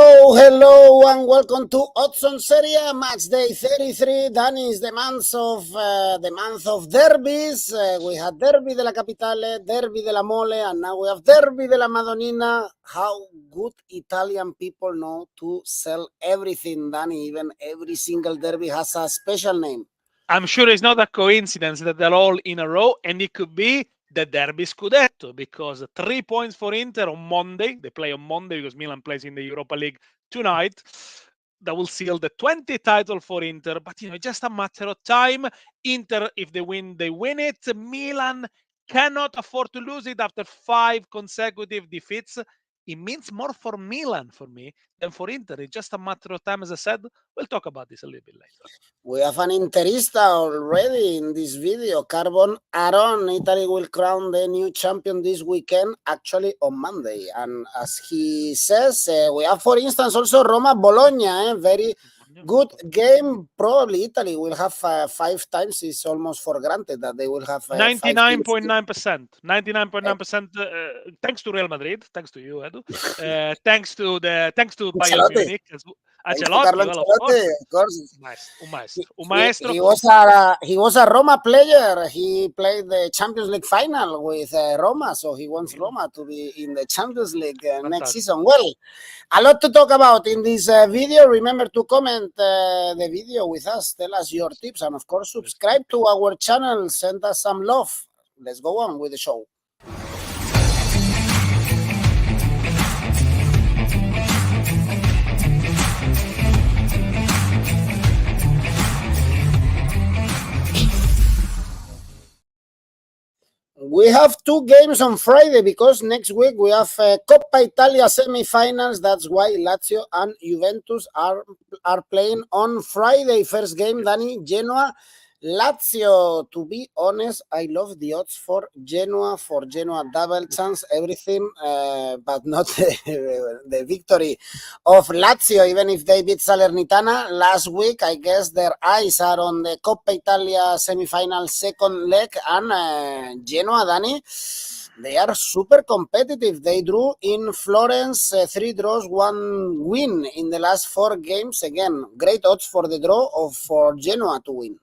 Hello, and welcome to Odds on Serie A Matchday 33. Danny, is the month of derbies. We had Derby della Capitale, Derby della Mole, and now we have Derby della Madonnina. How good Italian people know to sell everything, Danny. Even every single derby has a special name. I'm sure it's not a coincidence that they're all in a row, and it could be the Derby Scudetto, because 3 points for Inter on Monday. They play on Monday because Milan plays in the Europa League tonight. That will seal the 20th title for Inter, but it's just a matter of time. Inter, if they win it. Milan cannot afford to lose it after 5 consecutive defeats. It means more for Milan, for me, than for Inter. It's just a matter of time, as I said. We'll talk about this a little bit later. We have an Interista already in this video. Carbon Aaron, Italy will crown the new champion this weekend, actually on Monday. And as he says, we have, for instance, also Roma Bologna, very good game. Probably Italy will have 5 times. It's almost for granted that they will have 99.9%. 99.9%. Thanks to Real Madrid. Thanks to you, Edu. Thanks to Bayern Munich. Ancelotti, well, of course. Un maestro. He was a Roma player. He played the Champions League final with Roma, so he wants Roma to be in the Champions League next season. Well, a lot to talk about in this video. Remember to comment the video with us. Tell us your tips, and of course, subscribe to our channel. Send us some love. Let's go on with the show. We have 2 games on Friday because next week we have Coppa Italia semi-finals. That's why Lazio and Juventus are playing on Friday. First game, Danny, Genoa, Lazio. To be honest, I love the odds for Genoa. Double chance, everything, but not the victory of Lazio, even if they beat Salernitana last week. I guess their eyes are on the Coppa Italia semi-final second leg, and Genoa, Danny, they are super competitive. They drew in Florence, 3 draws, 1 win in the last 4 games. Again, great odds for the draw for Genoa to win.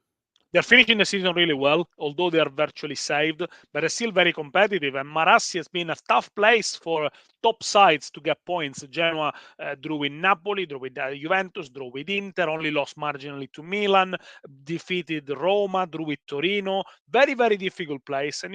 They're finishing the season really well, although they are virtually saved, but they're still very competitive. And Marassi has been a tough place for top sides to get points. Genoa drew with Napoli, drew with Juventus, drew with Inter, only lost marginally to Milan, defeated Roma, drew with Torino. Very, very difficult place. And,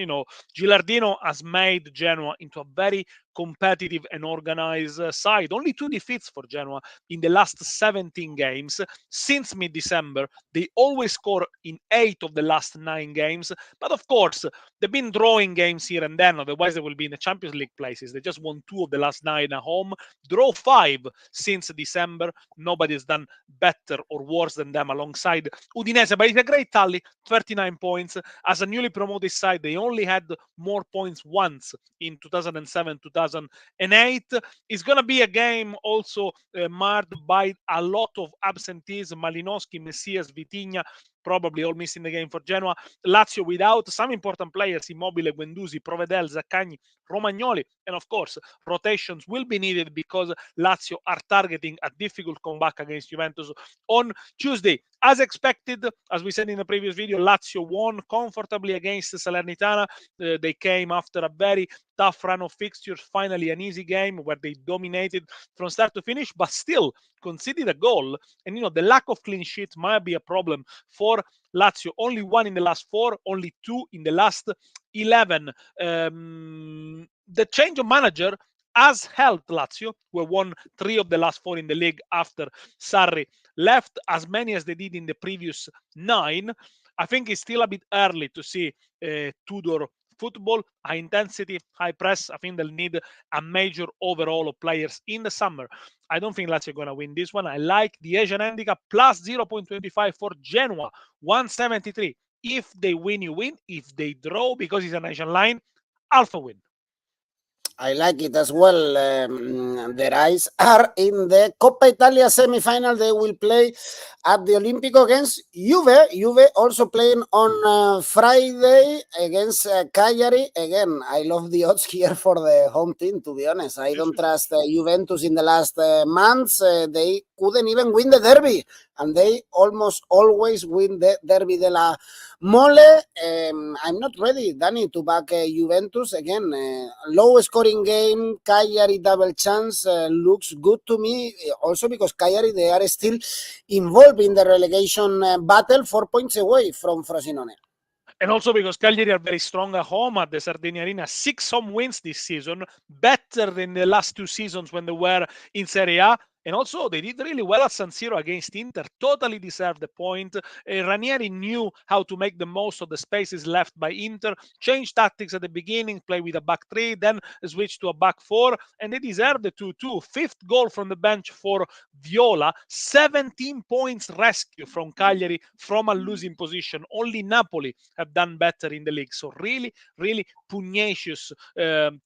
Gilardino has made Genoa into a very competitive and organized side. Only 2 defeats for Genoa in the last 17 games. Since mid-December, they always score in 8 of the last 9 games. But of course, they've been drawing games here and then, otherwise they will be in the Champions League places. They just won 2 of the last 9 at home, draw 5 since December. Nobody's done better or worse than them alongside Udinese, but it's a great tally, 39 points. As a newly promoted side, they only had more points once in 2007, 2008. It's going to be a game also marred by a lot of absentees. Malinowski, Messias, Vitinha, probably all missing the game for Genoa. Lazio without some important players, Immobile, Guendouzi, Provedel, Zaccagni, Romagnoli, and of course, rotations will be needed because Lazio are targeting a difficult comeback against Juventus on Tuesday. As expected, as we said in the previous video, Lazio won comfortably against Salernitana. They came after a very tough run of fixtures, finally an easy game where they dominated from start to finish, but still conceded a goal. And, the lack of clean sheets might be a problem for Lazio. Only 1 in the last 4, only 2 in the last 11. The change of manager has helped Lazio, who won 3 of the last 4 in the league after Sarri left, as many as they did in the previous 9. I think it's still a bit early to see Tudor football, high intensity, high press. I think they'll need a major overhaul of players in the summer. I don't think Lazio are going to win this one. I like the Asian handicap plus 0.25 for Genoa, 173. If they win, you win. If they draw, because it's an Asian line, alpha win. I like it as well. Their eyes are in the Coppa Italia semi-final. They will play at the Olimpico against Juve. Juve also playing on Friday against Cagliari. Again, I love the odds here for the home team, to be honest. I don't trust Juventus in the last months. They couldn't even win the derby, and they almost always win the Derby della Mole. I'm not ready, Danny, to back Juventus. Again, low scoring game, Cagliari double chance looks good to me. Also because Cagliari, they are still involved in the relegation battle, 4 points away from Frosinone. And also because Cagliari are very strong at home at the Sardinia Arena. 6 home wins this season, better than the last 2 seasons when they were in Serie A. And also, they did really well at San Siro against Inter. Totally deserved the point. Ranieri knew how to make the most of the spaces left by Inter. Changed tactics at the beginning, play with a back three, then switch to a back four, and they deserved the 2-2. Fifth goal from the bench for Viola. 17 points rescue from Cagliari from a losing position. Only Napoli have done better in the league. So really, really pugnacious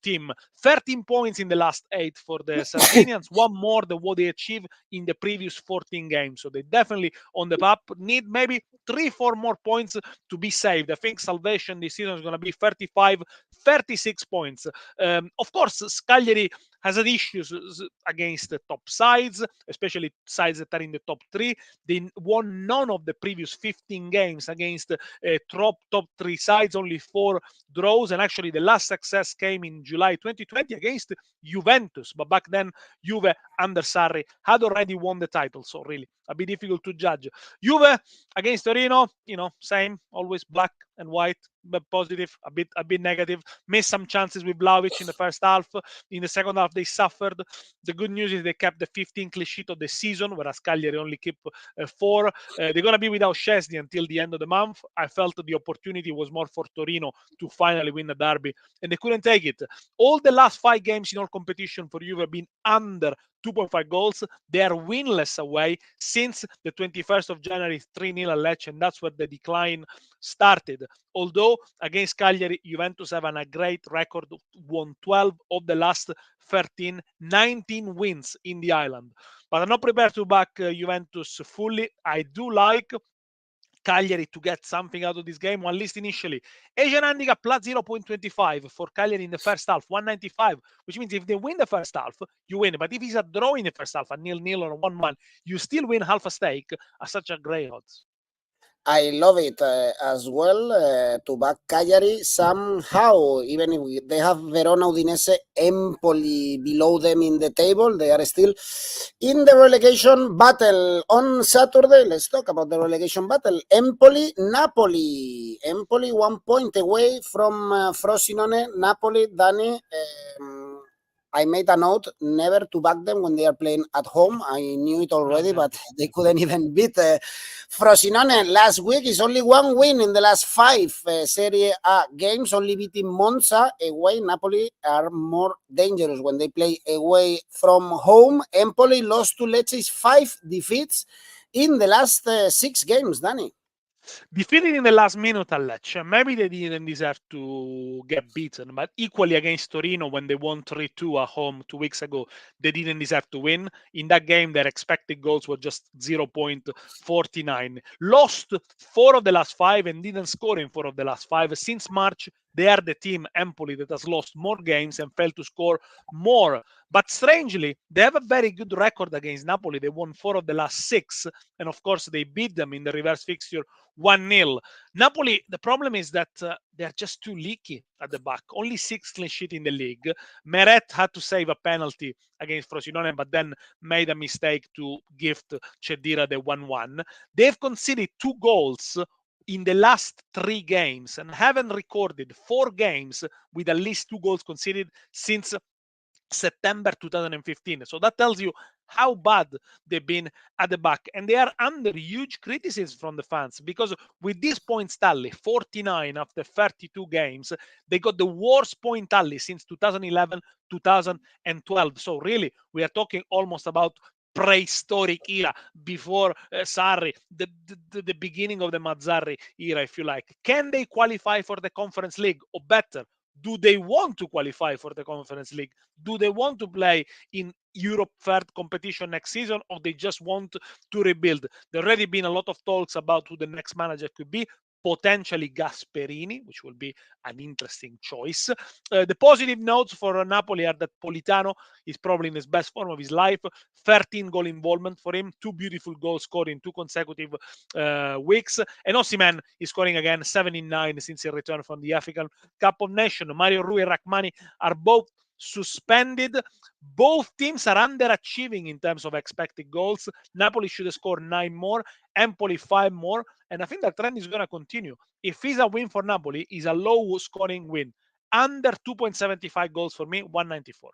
team. 13 points in the last 8 for the Sardinians. One more than what they achieved in the previous 14 games. So they definitely on the up. Need maybe 3-4 more points to be saved. I think salvation this season is going to be 35, 36 points. Of course, Cagliari has had issues against the top sides, especially sides that are in the top 3. They won none of the previous 15 games against top 3 sides, only 4 draws. And actually, the last success came in July 2020 against Juventus. But back then, Juve under Sarri had already won the title. So really, a bit difficult to judge. Juve against Torino, same, always black and white, but positive, a bit negative. Missed some chances with Vlahovic in the first half. In the second half, they suffered. The good news is they kept the 15 clean sheet of the season, whereas Cagliari only keep 4. They're going to be without Szczesny until the end of the month. I felt the opportunity was more for Torino to finally win the derby, and they couldn't take it. All the last 5 games in all competition for Juve have been under 2.5 goals. They are winless away since the 21st of January, 3-0 at Lecce, and that's where the decline started. Although against Cagliari, Juventus have a great record, won 12 of the last 13, 19 wins in the island. But I'm not prepared to back Juventus fully. I do like Cagliari to get something out of this game, or at least initially. Asian handicap plus 0.25 for Cagliari in the first half, 195, which means if they win the first half, you win. But if it's a draw in the first half, a 0-0 or 1-1, you still win half a stake at such a great odds. I love it as well to back Cagliari somehow. Even if they have Verona, Udinese, Empoli below them in the table, they are still in the relegation battle. On Saturday, let's talk about the relegation battle. Empoli, Napoli. Empoli 1 point away from Frosinone. Napoli, Dani. I made a note never to back them when they are playing at home. I knew it already, but they couldn't even beat Frosinone. Last week is only 1 win in the last 5 Serie A games, only beating Monza away. Napoli are more dangerous when they play away from home. Empoli lost to Lecce's 5 defeats in the last 6 games, Danny. Defeated in the last minute at Lecce. Maybe they didn't deserve to get beaten, but equally against Torino when they won 3-2 at home 2 weeks ago, they didn't deserve to win. In that game, their expected goals were just 0.49. Lost 4 of the last 5 and didn't score in 4 of the last 5. Since March, they are the team, Empoli, that has lost more games and failed to score more. But strangely, they have a very good record against Napoli. They won 4 of the last 6. And of course, they beat them in the reverse fixture 1-0. Napoli, the problem is that they're just too leaky at the back. Only 6 clean sheet in the league. Meret had to save a penalty against Frosinone, but then made a mistake to gift Chedira the 1-1. They've conceded 2 goals in the last 3 games and haven't recorded 4 games with at least 2 goals conceded since September 2015. So that tells you how bad they've been at the back. And they are under huge criticism from the fans because with this points tally, 49 after 32 games, they got the worst point tally since 2011, 2012. So really, we are talking almost about prehistoric era before Sarri, the beginning of the Mazzarri era, if you like. Can they qualify for the Conference League or better? Do they want to qualify for the Conference League? Do they want to play in Europe third competition next season, or they just want to rebuild? There already been a lot of talks about who the next manager could be. Potentially Gasperini, which will be an interesting choice. The positive notes for Napoli are that Politano is probably in his best form of his life. 13 goal involvement for him, 2 beautiful goals scored in 2 consecutive weeks. And Osimhen is scoring again, 79 since he returned from the African Cup of Nations. Mario Rui and Rachmani are both suspended. Both teams are underachieving in terms of expected goals. Napoli should score 9 more, Empoli 5 more, and I think that trend is going to continue. If it's a win for Napoli, it's a low scoring win. Under 2.75 goals for me, 194.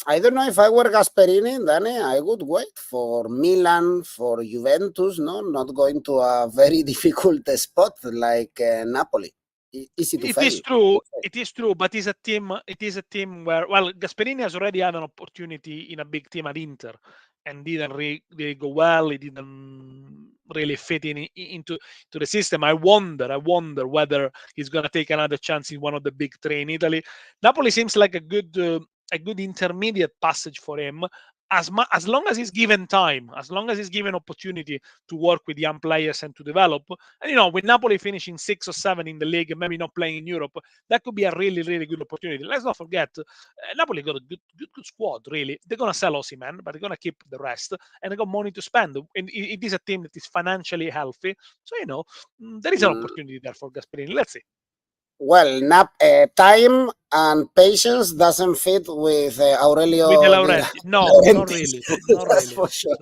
I don't know if I were Gasperini, Danny, I would wait for Milan, for Juventus, no, not going to a very difficult spot like Napoli. Easy to fail. It is true. It is true, but it's a team. It is a team where, well, Gasperini has already had an opportunity in a big team at Inter, and didn't really go well. He didn't really fit into the system. I wonder whether he's going to take another chance in one of the big three in Italy. Napoli seems like a good intermediate passage for him. As long as he's given time, as long as he's given opportunity to work with young players and to develop, and with Napoli finishing 6 or 7 in the league and maybe not playing in Europe, that could be a really, really good opportunity. Let's not forget, Napoli got a good squad, really. They're going to sell Osimhen, but they're going to keep the rest, and they got money to spend. And it is a team that is financially healthy. So, there is an opportunity there for Gasperini. Let's see. Well, time and patience doesn't fit with Aurelio. With De Laurentiis. No, not really. Not That's really. for sure.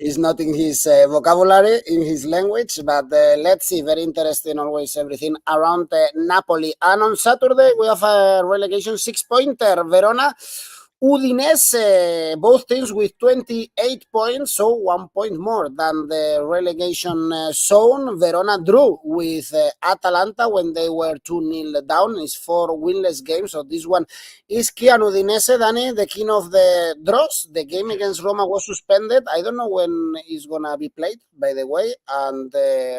It's not in his vocabulary, in his language, but let's see. Very interesting always everything around Napoli. And on Saturday, we have a relegation 6-pointer. Verona, Udinese, both teams with 28 points, so 1 point more than the relegation zone. Verona drew with Atalanta when they were 2-0 down. It's 4 winless games, so this one is key. And Udinese, Danny, the king of the draws. The game against Roma was suspended. I don't know when it's going to be played, by the way, and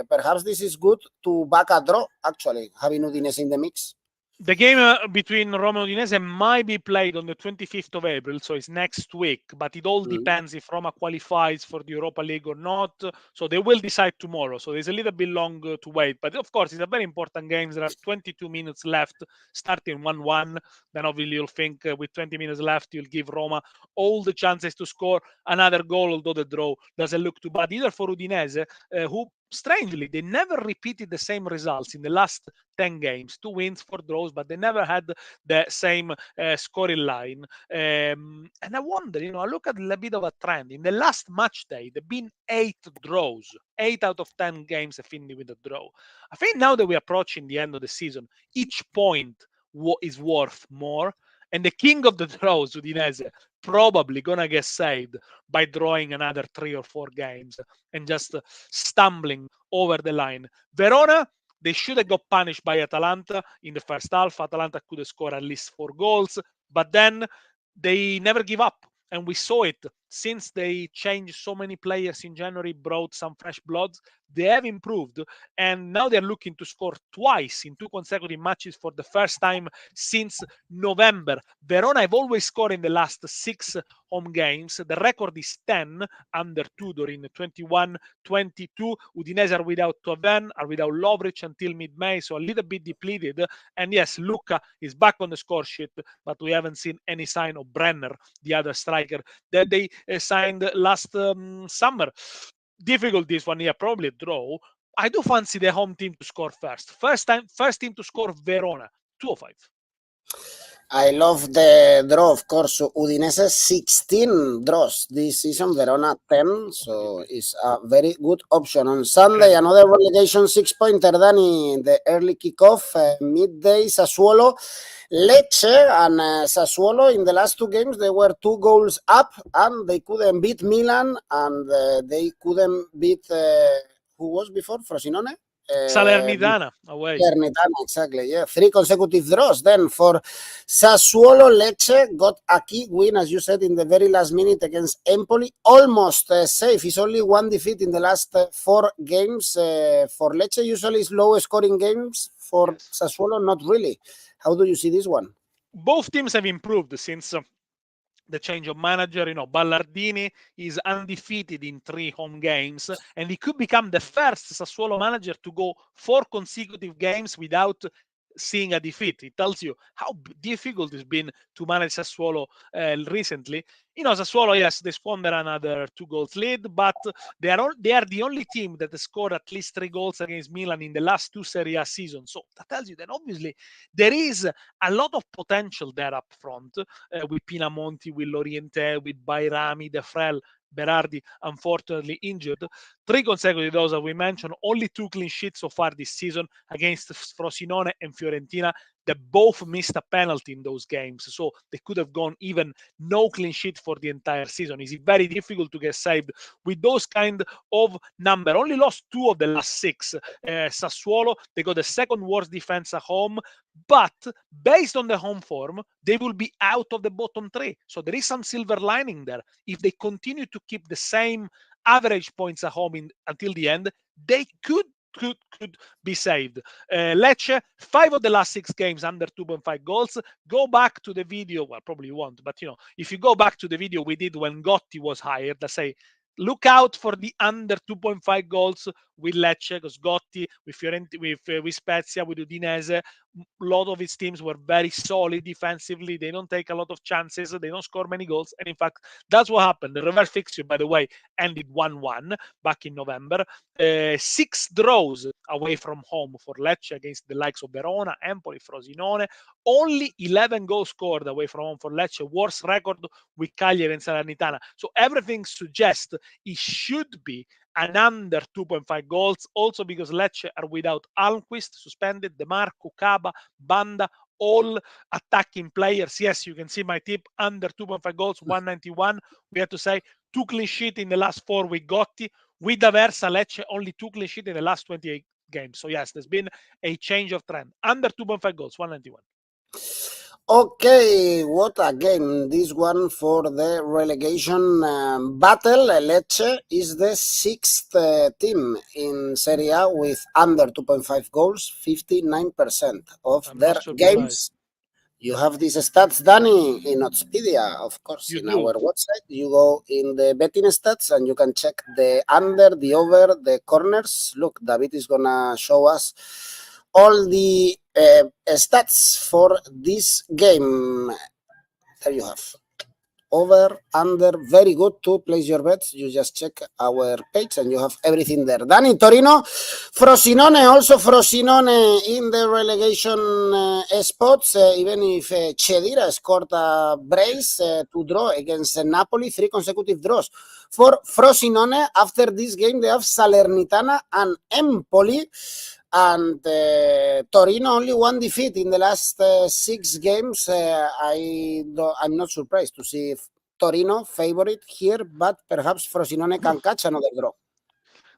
perhaps this is good to back a draw, actually, having Udinese in the mix. The game between Roma and Udinese might be played on the 25th of April, so it's next week, but it all depends if Roma qualifies for the Europa League or not. So they will decide tomorrow. So there's a little bit long to wait. But of course, it's a very important game. There are 22 minutes left, starting 1-1. Then obviously you'll think with 20 minutes left, you'll give Roma all the chances to score another goal, although the draw doesn't look too bad either for Udinese, who strangely, they never repeated the same results in the last 10 games, 2 wins, 4 draws, but they never had the same scoring line. And I wonder, I look at a bit of a trend. In the last match day, there have been 8 draws. 8 out of 10 games have finished with a draw. I think now that we're approaching the end of the season, each point is worth more. And the king of the draws, Udinese, probably gonna get saved by drawing another 3 or 4 games and just stumbling over the line. Verona, they should have got punished by Atalanta in the first half. Atalanta could have scored at least 4 goals, but then they never give up. And we saw it since they changed so many players in January, brought some fresh bloods. They have improved, and now they're looking to score twice in 2 consecutive matches for the first time since November. Verona have always scored in the last 6 home games. The record is 10 under Tudor in 21-22. Udinese are without Toven, are without Lovric until mid-May, so a little bit depleted. And yes, Luca is back on the score sheet, but we haven't seen any sign of Brenner, the other striker that they signed last summer. Difficult this one here, probably a draw. I do fancy the home team to score first. First team to score, Verona, 205. I love the draw, of course. Udinese 16 draws this season, Verona 10, so it's a very good option. On Sunday, another relegation 6-pointer, Danny, the early kickoff, midday, Sassuolo, Lecce, and Sassuolo in the last 2 games, they were 2 goals up, and they couldn't beat Milan, and they couldn't beat, who was before, Frosinone? Salernitana away. Salernitana, exactly. Yeah, 3 consecutive draws. Then for Sassuolo, Lecce got a key win, as you said, in the very last minute against Empoli. Almost safe. It's only 1 defeat in the last 4 games. For Lecce, usually it's low scoring games. For Sassuolo, not really. How do you see this one? Both teams have improved since the change of manager. Ballardini is undefeated in 3 home games, and he could become the first Sassuolo manager to go 4 consecutive games without seeing a defeat. It tells you how difficult it's been to manage Sassuolo recently. Sassuolo, yes, they squandered another 2 goals lead, but they are the only team that has scored at least 3 goals against Milan in the last 2 Serie A seasons. So that tells you that obviously there is a lot of potential there up front, with Pinamonti, with Loriente, with Bairami, De Frel, Berardi, unfortunately injured. 3 consecutive those, as we mentioned, only 2 clean sheets so far this season against Frosinone and Fiorentina. They both missed a penalty in those games, so they could have gone even no clean sheet for the entire season. It's very difficult to get saved with those kind of number. Only lost 2 of the last 6. Sassuolo, they got the second worst defense at home, but based on the home form, they will be out of the bottom 3. So there is some silver lining there. If they continue to keep the same average points at home until the end, they could be saved. Lecce, 5 of the last 6 games under 2.5 goals. Go back to the video. Well, probably you won't, but if you go back to the video we did when Gotti was hired, let's say, look out for the under 2.5 goals with Lecce, because Gotti, with Fiorentina, with Spezia, with Udinese, a lot of his teams were very solid defensively. They don't take a lot of chances. They don't score many goals. And in fact, that's what happened. The reverse fixture, by the way, ended 1-1 back in November. 6 draws away from home for Lecce against the likes of Verona, Empoli, Frosinone. Only 11 goals scored away from home for Lecce. Worst record with Cagliari and Salernitana. So everything suggests it should be an under 2.5 goals, also because Lecce are without Almquist, suspended, De Marco, Caba, Banda, all attacking players. Yes, you can see my tip, under 2.5 goals, 191. We have to say 2 clean sheet in the last 4 with Gotti. With D'Aversa, Lecce only 2 clean sheet in the last 28 games. So yes, there's been a change of trend. Under 2.5 goals, 191. Okay, what a game this one for the relegation battle. Lecce is the 6th team in Serie A with under 2.5 goals, 59% of their games. You have these stats, Danny, in Oddspedia, of course, You in do. our website. You go in the betting stats and you can check the under, the over, the corners. Look, David is going to show us all the stats for this game. There you have. Over, under, very good to place your bets. You just check our page and you have everything there. Danny, Torino, Frosinone, also Frosinone in the relegation spots, even if Chedira scored a brace to draw against Napoli, 3 consecutive draws. For Frosinone, after this game, they have Salernitana and Empoli. And Torino only 1 defeat in the last 6 games. I'm not surprised to see Torino favorite here, but perhaps Frosinone can catch another draw.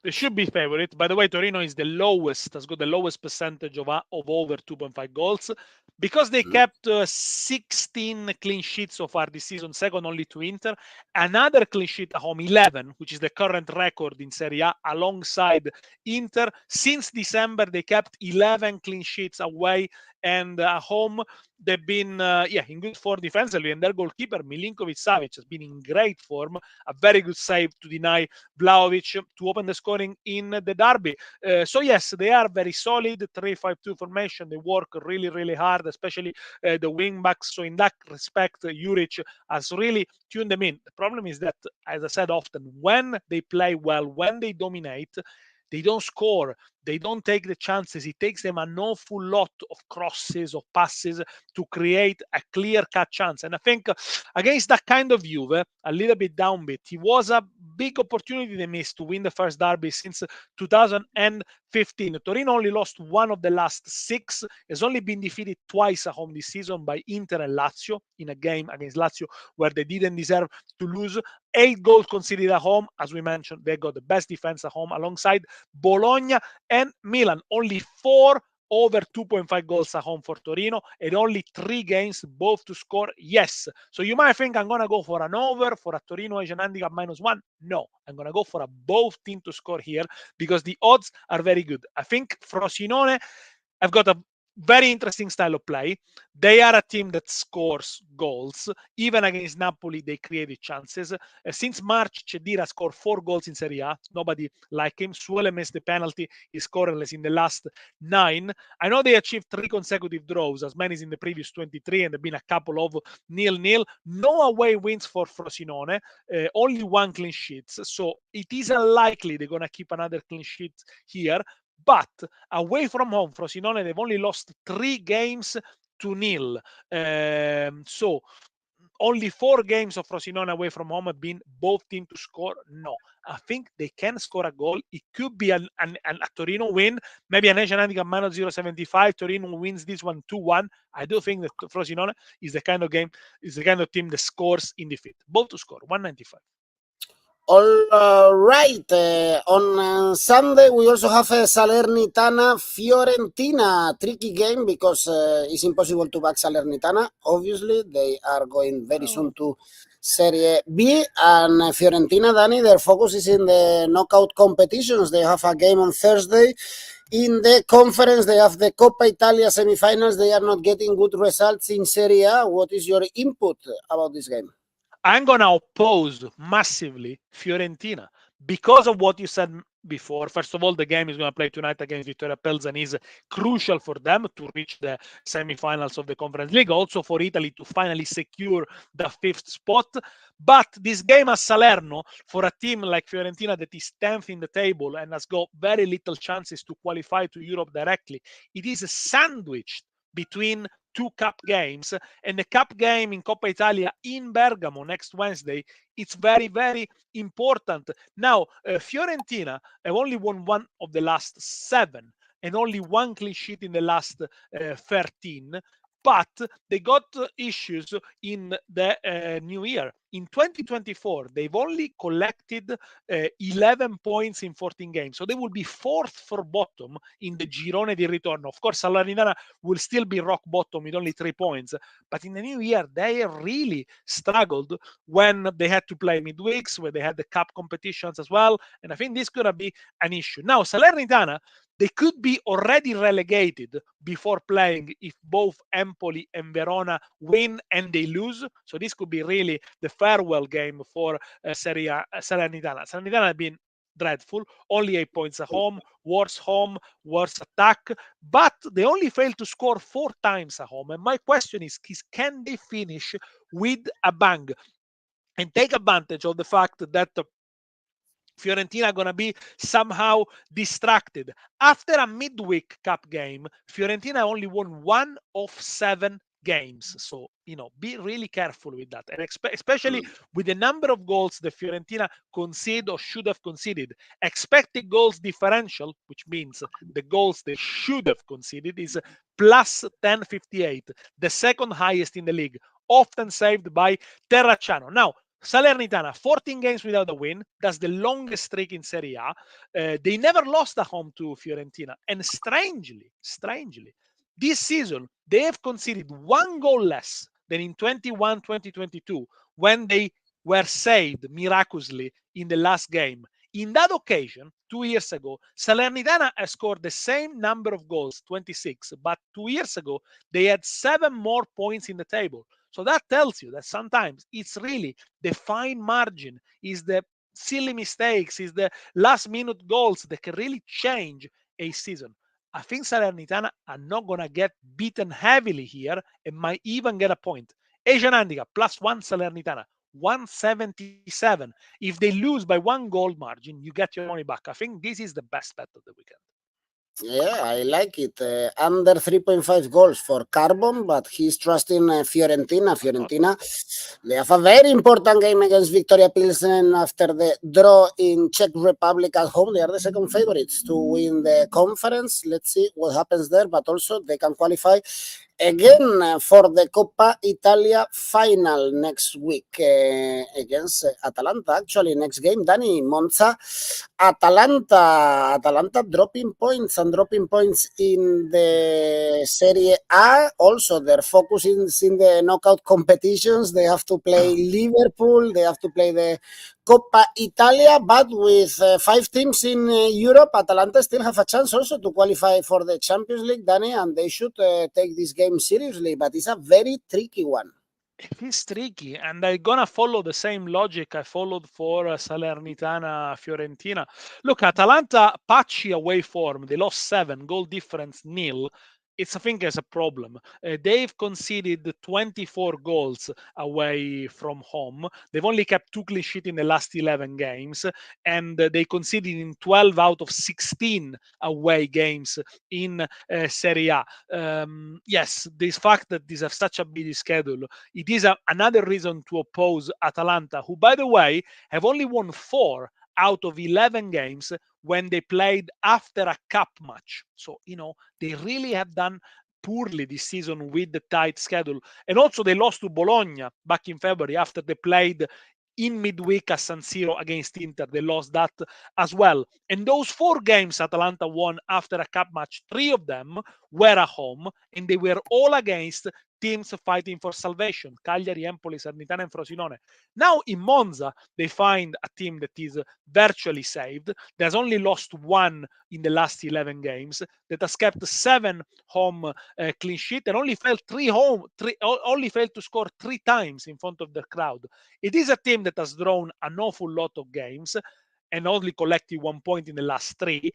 They should be favorite. By the way, Torino is the lowest, has got the lowest percentage of over 2.5 goals because they kept 16 clean sheets so far this season, second only to Inter. Another clean sheet at home, 11, which is the current record in Serie A alongside Inter. Since December, they kept 11 clean sheets away and at home. They've been in good form defensively, and their goalkeeper Milinkovic-Savic has been in great form. A very good save to deny Vlahovic to open the scoring in the derby. So yes, they are very solid. 3-5-2 formation. They work really, really hard, especially the wing backs. So in that respect, Juric has really tuned them in. The problem is that, as I said often, when they play well, when they dominate, they don't score. They don't take the chances. It takes them an awful lot of crosses, of passes to create a clear-cut chance. And I think against that kind of Juve, a little bit downbeat, it was a big opportunity they missed to win the first derby since 2015. Torino only lost 1 of the last 6, has only been defeated twice at home this season by Inter and Lazio in a game against Lazio where they didn't deserve to lose. 8 goals conceded at home. As we mentioned, they got the best defense at home alongside Bologna And Milan, only 4 over 2.5 goals at home for Torino, and only 3 games both to score. Yes. So you might think I'm going to go for an over, for a Torino Asian handicap -1. No, I'm going to go for a both team to score here because the odds are very good. I think Frosinone have got a very interesting style of play. They are a team that scores goals. Even against Napoli, they created chances. Since March, Chedira scored 4 goals in Serie A. Nobody like him. Suole missed the penalty. He's scoreless in the last 9. I know they achieved 3 consecutive draws, as many as in the previous 23, and there have been a couple of 0-0. No away wins for Frosinone. Only 1 clean sheet. So it is unlikely they're going to keep another clean sheet here. But away from home, Frosinone, they've only lost 3 games to 0. So only 4 games of Frosinone away from home have been both teams to score. No, I think they can score a goal. It could be a Torino win, maybe an Asian handicap -0.75. Torino wins this one 2-1. I do think that Frosinone is the kind of team that scores in defeat. Both to score, 195. All right. On Sunday, we also have a Salernitana Fiorentina. Tricky game because it's impossible to back Salernitana. Obviously, they are going very soon to Serie B. And Fiorentina, Danny, their focus is in the knockout competitions. They have a game on Thursday. In the conference, they have the Coppa Italia semifinals. They are not getting good results in Serie A. What is your input about this game? I'm going to oppose massively Fiorentina because of what you said before. First of all, the game is going to play tonight against Vittoria Pilsen is crucial for them to reach the semifinals of the Conference League, also for Italy to finally secure the 5th spot. But this game at Salerno, for a team like Fiorentina that is 10th in the table and has got very little chances to qualify to Europe directly, it is sandwiched between 2 cup games, and the cup game in Coppa Italia in Bergamo next Wednesday. It's very, very important. Now, Fiorentina have only won 1 of the last 7 and only 1 clean sheet in the last 13. But they got issues in the new year. In 2024, they've only collected 11 points in 14 games. So they will be 4th for bottom in the Girone di Ritorno. Of course, Salernitana will still be rock bottom with only 3 points. But in the new year, they really struggled when they had to play midweeks, where they had the cup competitions as well. And I think this could be an issue. Now, Salernitana, they could be already relegated before playing if both Empoli and Verona win and they lose. So this could be really the farewell game for Salernitana. Salernitana have been dreadful. Only 8 points at home, worse attack. But they only failed to score 4 times at home. And my question is can they finish with a bang and take advantage of the fact that Fiorentina are going to be somehow distracted? After a midweek cup game, Fiorentina only won 1 of 7 games. So, be really careful with that. And especially with the number of goals the Fiorentina concede or should have conceded. Expected goals differential, which means the goals they should have conceded, is plus 10.58, the second highest in the league, often saved by Terracciano. Now, Salernitana, 14 games without a win. That's the longest streak in Serie A. They never lost at home to Fiorentina. And strangely, this season, they have conceded 1 goal less than in 21-2022 when they were saved miraculously in the last game. In that occasion, 2 years ago, Salernitana has scored the same number of goals, 26, but 2 years ago, they had 7 more points in the table. So that tells you that sometimes it's really the fine margin, is the silly mistakes, is the last minute goals that can really change a season. I think Salernitana are not going to get beaten heavily here and might even get a point. Asian handicap, +1 Salernitana, 177. If they lose by 1 goal margin, you get your money back. I think this is the best bet of the weekend. Yeah, I like it. Under 3.5 goals for Carbon, but he's trusting Fiorentina. Fiorentina, they have a very important game against Victoria Pilsen after the draw in Czech Republic at home. They are the second favorites to win the conference. Let's see what happens there, but also they can qualify again for the Coppa Italia final next week against Atalanta. Actually, next game, Danny, Monza. Atalanta dropping points in the Serie A. Also, their focus is in the knockout competitions. They have to play Liverpool. They have to play the Coppa Italia, but with 5 teams in Europe, Atalanta still have a chance also to qualify for the Champions League, Danny, and they should take this game seriously, but it's a very tricky one. It is tricky, and I'm gonna follow the same logic I followed for Salernitana Fiorentina. Look, Atalanta patchy away form. They lost 7, goal difference nil. It's, I think, as a problem. They've conceded 24 goals away from home. They've only kept 2 clean sheets in the last 11 games, and they conceded in 12 out of 16 away games in Serie A. Yes, this fact that these have such a busy schedule, it is another reason to oppose Atalanta, who, by the way, have only won 4 out of 11 games when they played after a cup match. So, they really have done poorly this season with the tight schedule. And also, they lost to Bologna back in February after they played in midweek at San Siro against Inter. They lost that as well. And those 4 games Atalanta won after a cup match, 3 of them were at home, and they were all against teams fighting for salvation: Cagliari, Empoli, Salernitana, and Frosinone. Now in Monza, they find a team that is virtually saved. There's only lost 1 in the last 11 games, that has kept 7 home clean sheet, and only failed only failed to score 3 times in front of the crowd. It is a team that has drawn an awful lot of games and only collected 1 point in the last 3.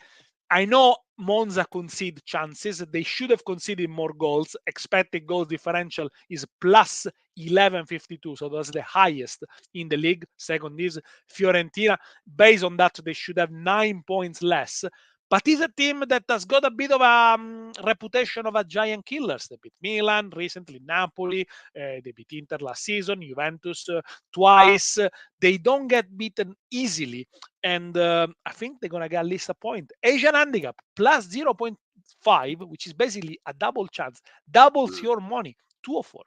I know Monza concede chances. They should have conceded more goals. Expected goals differential is plus 11.52, so that's the highest in the league. Second is Fiorentina. Based on that, they should have 9 points less. But it's a team that has got a bit of a reputation of a giant killers. They beat Milan recently, Napoli. They beat Inter last season, Juventus twice. They don't get beaten easily. And I think they're going to get at least a point. Asian handicap plus 0.5, which is basically a double chance, doubles your money, 204.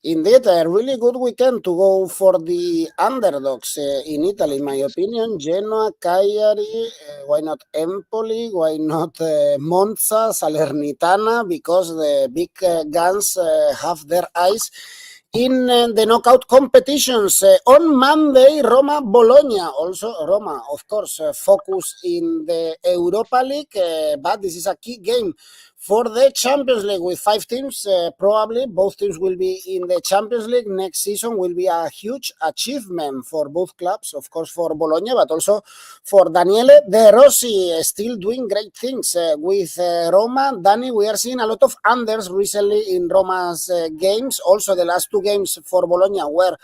Indeed, a really good weekend to go for the underdogs in Italy, in my opinion. Genoa, Cagliari, why not Empoli, why not Monza, Salernitana, because the big guns have their eyes in the knockout competitions. On Monday, Roma, Bologna. Also, Roma, of course, focus in the Europa League, but this is a key game for the Champions League with 5 teams. Probably both teams will be in the Champions League next season. Will be a huge achievement for both clubs, of course, for Bologna, but also for Daniele De Rossi, still doing great things with Roma. Danny, we are seeing a lot of unders recently in Roma's games. Also, the last 2 games for Bologna were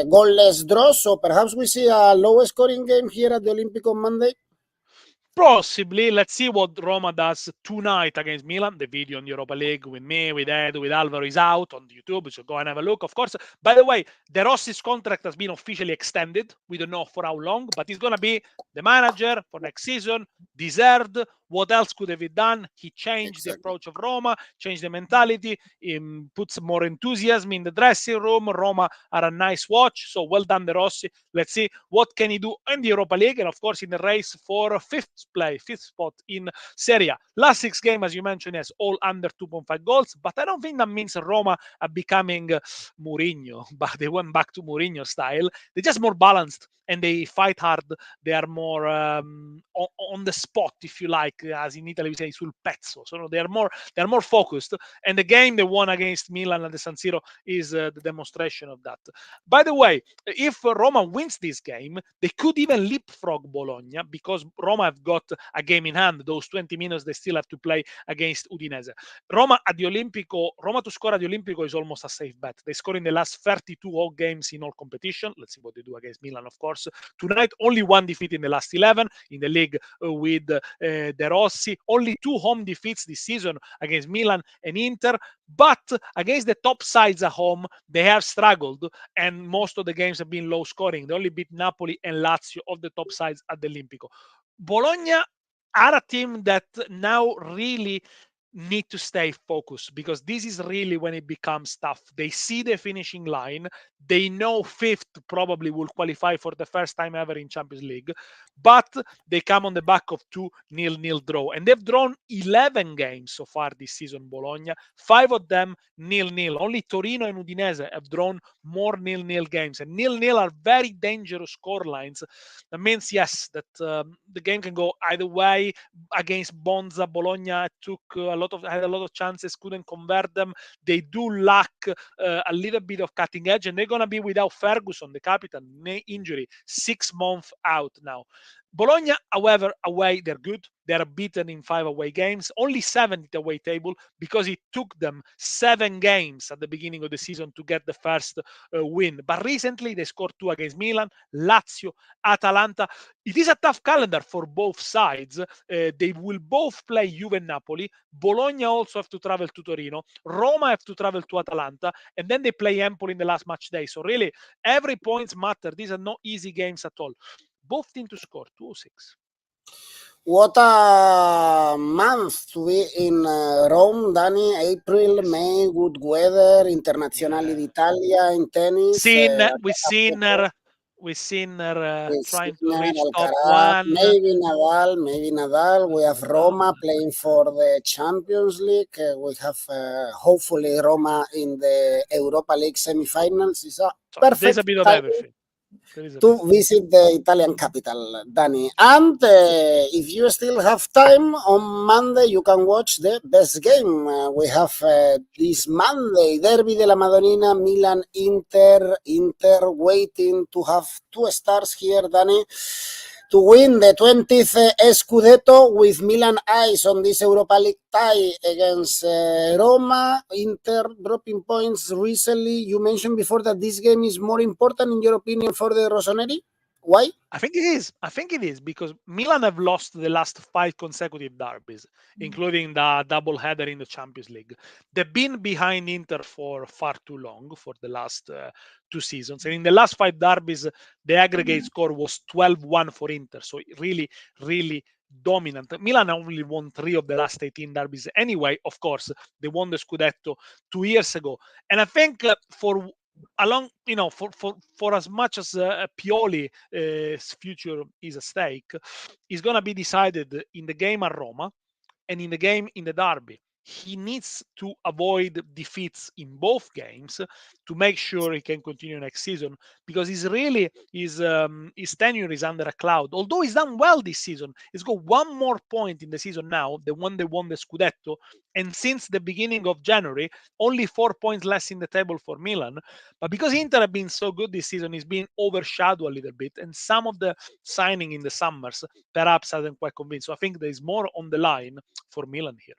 goalless draws, so perhaps we see a low scoring game here at the Olympic on Monday. Possibly. Let's see what Roma does tonight against Milan. The video on the Europa League with me, with Ed, with Alvaro is out on YouTube, so go and have a look. Of course, by the way, De Rossi's contract has been officially extended. We don't know for how long, but he's going to be the manager for next season. Deserved. What else could have he done? He changed the approach of Roma, changed the mentality, puts more enthusiasm in the dressing room. Roma are a nice watch, so well done, De Rossi. Let's see what can he do in the Europa League, and of course in the race for fifth spot in Serie A. Last 6 games, as you mentioned, yes, all under 2.5 goals, but I don't think that means Roma are becoming Mourinho, but they went back to Mourinho style. They're just more balanced and they fight hard. They are more on the spot, if you like, as in Italy we say sul pezzo. So they are more focused. And the game they won against Milan at the San Siro is the demonstration of that. By the way, if Roma wins this game, they could even leapfrog Bologna, because Roma have got a game in hand. Those 20 minutes they still have to play against Udinese. Roma to score at the Olimpico is almost a safe bet. They score in the last 32 all games in all competition. Let's see what they do against Milan, of course. Tonight, only 1 defeat in the last 11 in the league with De Rossi. Only 2 home defeats this season against Milan and Inter. But against the top sides at home, they have struggled, and most of the games have been low scoring. They only beat Napoli and Lazio of the top sides at the Olimpico. Bologna are a team that now really need to stay focused, because this is really when it becomes tough. They see the finishing line. They know fifth probably will qualify for the first time ever in Champions League, but they come on the back of 2-0 draw, and they've drawn 11 games so far this season. Bologna, 5 of them 0-0. Only Torino and Udinese have drawn more 0-0 games, and 0-0 are very dangerous score lines. That means, yes, that the game can go either way. Against Monza, Bologna had a lot of chances, couldn't convert them. They do lack a little bit of cutting edge, and they're gonna be without Ferguson, the captain, injury, 6 months out now. Bologna, however, away, they're good. They're beaten in 5 away games, only 7 at the away table, because it took them 7 games at the beginning of the season to get the first win. But recently, they scored 2 against Milan, Lazio, Atalanta. It is a tough calendar for both sides. They will both play Juve and Napoli. Bologna also have to travel to Torino. Roma have to travel to Atalanta. And then they play Empoli in the last match day. So really, every points matter. These are not easy games at all. Both teams to score 206. What a month to be in Rome, Danny. April, May, good weather, Internazionale d'Italia in tennis. We've seen her trying to Sinner, reach top Alcaraz, 1. maybe Nadal. We have Roma playing for the Champions League. We have hopefully Roma in the Europa League semi-finals. It's a perfect There's a bit of time everything to visit the Italian capital, Danny. And if you still have time, on Monday you can watch the best game. We have this Monday, Derby della Madonnina, Milan-Inter. Inter waiting to have 2 stars here, Danny, to win the 20th Scudetto, with Milan eyes on this Europa League tie against Roma. Inter dropping points recently. You mentioned before that this game is more important, in your opinion, for the Rossoneri. Why? I think it is because Milan have lost the last 5 consecutive derbies, including the double header in the Champions League. They've been behind Inter for far too long, for the last 2 seasons. And in the last 5 derbies, the aggregate score was 12-1 for Inter. So really, really dominant. Milan only won 3 of the last 18 derbies anyway. Of course, they won the Scudetto 2 years ago. And I think for as much as Pioli's future is at stake, is going to be decided in the game at Roma and in the game in the derby. He needs to avoid defeats in both games to make sure he can continue next season, because his tenure is under a cloud. Although he's done well this season, he's got 1 more point in the season now, the one they won the Scudetto, and since the beginning of January, only 4 points less in the table for Milan. But because Inter have been so good this season, he's been overshadowed a little bit, and some of the signing in the summers perhaps hasn't quite convinced. So I think there is more on the line for Milan here.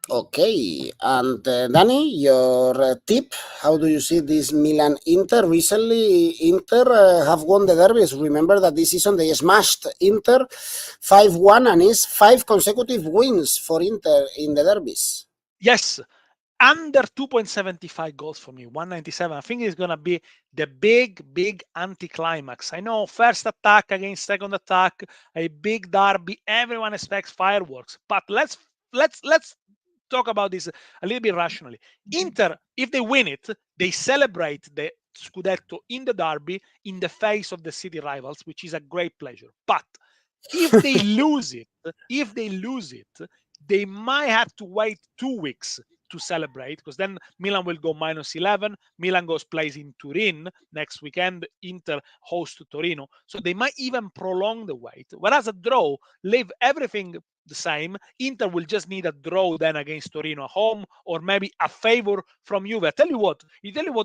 Okay, and Danny, your tip, how do you see this Milan-Inter? Recently, Inter have won the derbies. Remember that this season they smashed Inter 5-1, and it's 5 consecutive wins for Inter in the derbies. Yes, under 2.75 goals for me, 197. I think it's going to be the big anticlimax. I know, first attack against second attack, a big derby. Everyone expects fireworks, but let's talk about this a little bit rationally. Inter, if they win it, they celebrate the Scudetto in the derby in the face of the city rivals, which is a great pleasure. But if they lose it, they might have to wait 2 weeks to celebrate, because then Milan will go -11. Milan plays in Turin next weekend. Inter host to Torino. So they might even prolong the wait. Whereas a draw, leave everything the same. Inter will just need a draw then against Torino at home, or maybe a favor from Juve. I tell you what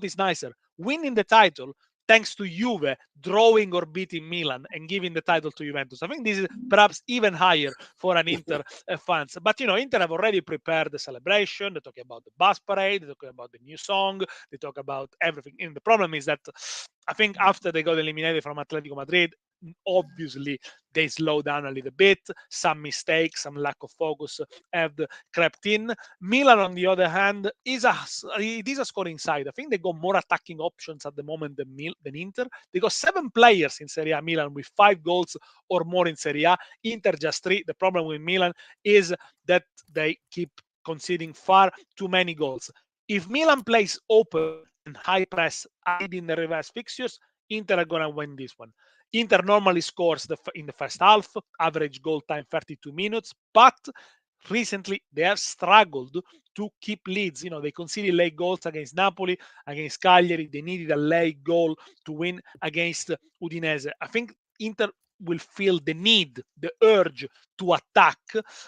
is nicer. Winning the title thanks to Juve drawing or beating Milan and giving the title to Juventus. I think this is perhaps even higher for an Inter fans. But, Inter have already prepared the celebration. They're talking about the bus parade. They're talking about the new song. They talk about everything. And the problem is that I think after they got eliminated from Atletico Madrid, obviously they slow down a little bit. Some mistakes, some lack of focus have crept in. Milan, on the other hand, it is a scoring side. I think they got more attacking options at the moment than Inter. They got 7 players in Serie A, Milan, with 5 goals or more in Serie A. Inter just 3. The problem with Milan is that they keep conceding far too many goals. If Milan plays open and high press, hiding the reverse fixtures, Inter are going to win this one. Inter normally scores in the first half, average goal time 32 minutes, but recently they have struggled to keep leads. They conceded late goals against Napoli, against Cagliari. They needed a late goal to win against Udinese. I think Inter will feel the need, the urge to attack,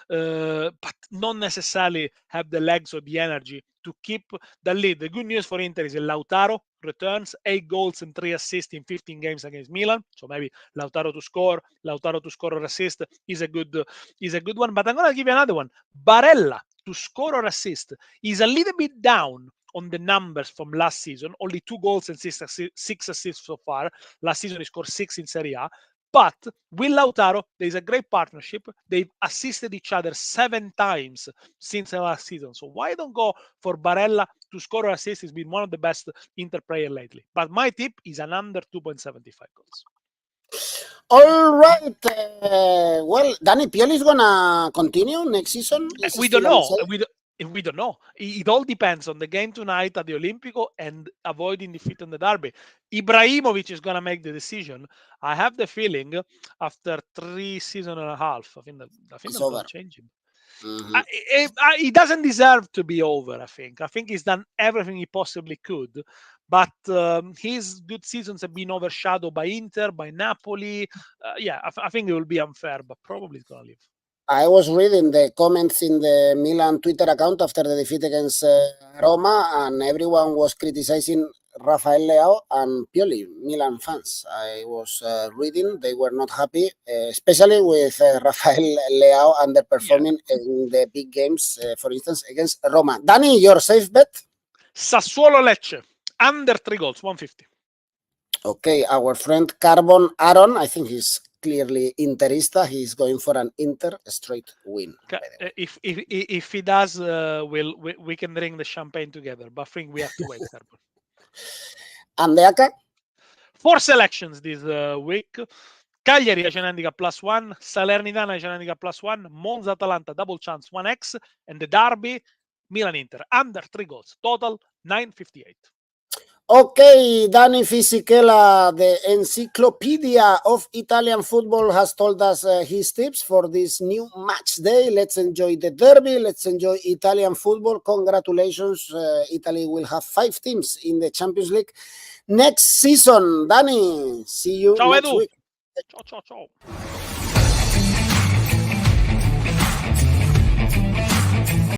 but not necessarily have the legs or the energy to keep the lead. The good news for Inter is that Lautaro returns, 8 goals and 3 assists in 15 games against Milan. So maybe Lautaro to score or assist is a good one. But I'm going to give you another one. Barella to score or assist is a little bit down on the numbers from last season. Only 2 goals and 6 assists so far. Last season he scored 6 in Serie A. But with Lautaro, there is a great partnership. They've assisted each other 7 times since the last season. So why don't go for Barella to score or assist? He's been one of the best Inter player lately. But my tip is an under 2.75 goals. All right. Well, Danny, Pioli is going to continue next season? We don't know. We don't know. It all depends on the game tonight at the Olimpico and avoiding defeat in the derby. Ibrahimovic is going to make the decision. I have the feeling after 3 seasons and a half, I think they're going to change him. Mm-hmm. He doesn't deserve to be over, I think. I think he's done everything he possibly could. But his good seasons have been overshadowed by Inter, by Napoli. I think it will be unfair, but probably he's going to leave. I was reading the comments in the Milan Twitter account after the defeat against Roma, and everyone was criticizing Rafael Leao and Pioli, Milan fans. I was reading, they were not happy, especially with Rafael Leao underperforming in the big games, for instance, against Roma. Danny, your safe bet? Sassuolo Lecce, under 3 goals, 150. Okay, our friend Carbon Aaron, I think he's clearly Interista. He's going for an Inter straight win. If he does, we can drink the champagne together. But I think we have to wait, Carbon. And the ACCA? 4 selections this week. Cagliari c'è un handicap +1, Salernitana c'è un handicap +1, Monza Atalanta double chance 1x, and the derby Milan Inter under 3 goals. Total 958. Okay, Daniele Fisichella, the encyclopedia of Italian football, has told us his tips for this new match day. Let's enjoy the derby. Let's enjoy Italian football. Congratulations. Italy will have 5 teams in the Champions League next season. Danny, see you next week. Ciao.